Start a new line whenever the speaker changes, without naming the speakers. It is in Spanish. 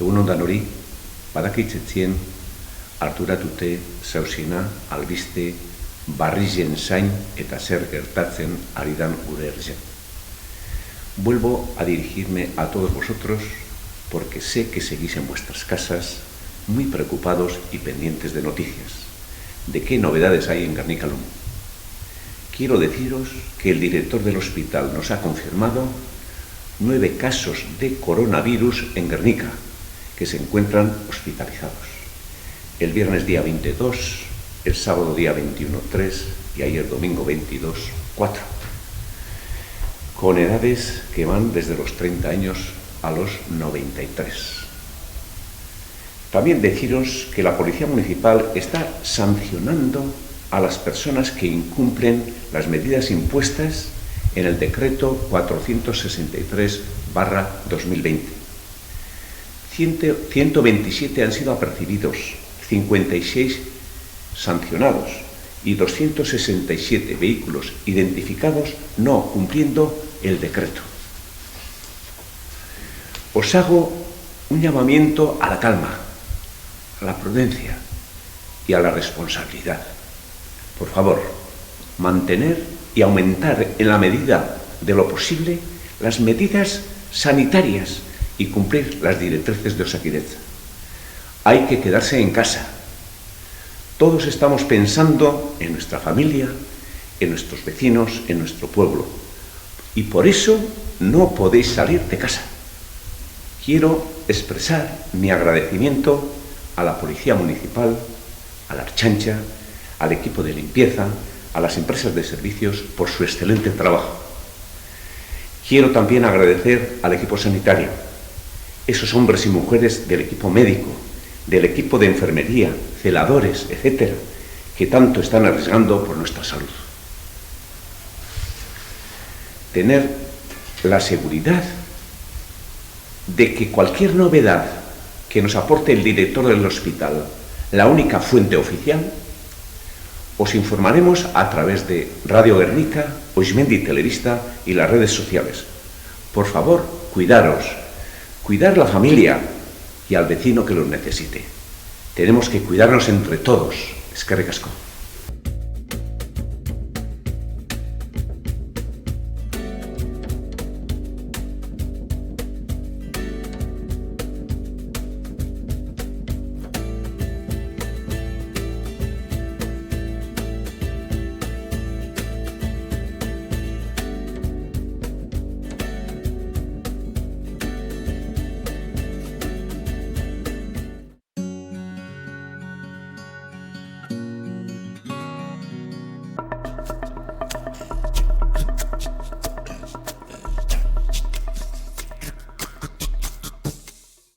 Egun ondan hori, badakitzetzien harturatute zauzina, albiste, barrizen zain eta zer gertatzen ari dan gure herrian. Vuelvo a dirigirme a todos vosotros porque sé que seguís en vuestras casas muy preocupados y pendientes de noticias, de qué novedades hay en Gernika Lumo. Quiero deciros que el director del hospital nos ha confirmado 9 casos de coronavirus en Gernika, que se encuentran hospitalizados. El viernes día 22, el sábado día 21, 3 y ayer domingo 22, 4. Con edades que van desde los 30 años a los 93. También deciros que la Policía Municipal está sancionando a las personas que incumplen las medidas impuestas en el decreto 463/2020. 127 han sido apercibidos, 56 sancionados y 267 vehículos identificados no cumpliendo el decreto. Os hago un llamamiento a la calma, a la prudencia y a la responsabilidad. Por favor, mantener y aumentar en la medida de lo posible las medidas sanitarias y cumplir las directrices de Osakidetza. Hay que quedarse en casa. Todos estamos pensando en nuestra familia, en nuestros vecinos, en nuestro pueblo. Y por eso no podéis salir de casa. Quiero expresar mi agradecimiento a la Policía Municipal, a la Ertzaintza, al equipo de limpieza, a las empresas de servicios por su excelente trabajo. Quiero también agradecer al equipo sanitario, esos hombres y mujeres del equipo médico, del equipo de enfermería, celadores, etcétera, que tanto están arriesgando por nuestra salud. Tener la seguridad de que cualquier novedad que nos aporte el director del hospital, la única fuente oficial, os informaremos a través de Radio Gernika, Oismendi Televista y las redes sociales. Por favor, cuidaros, cuidar la familia y al vecino que lo necesite. Tenemos que cuidarnos entre todos. Eskerrik asko.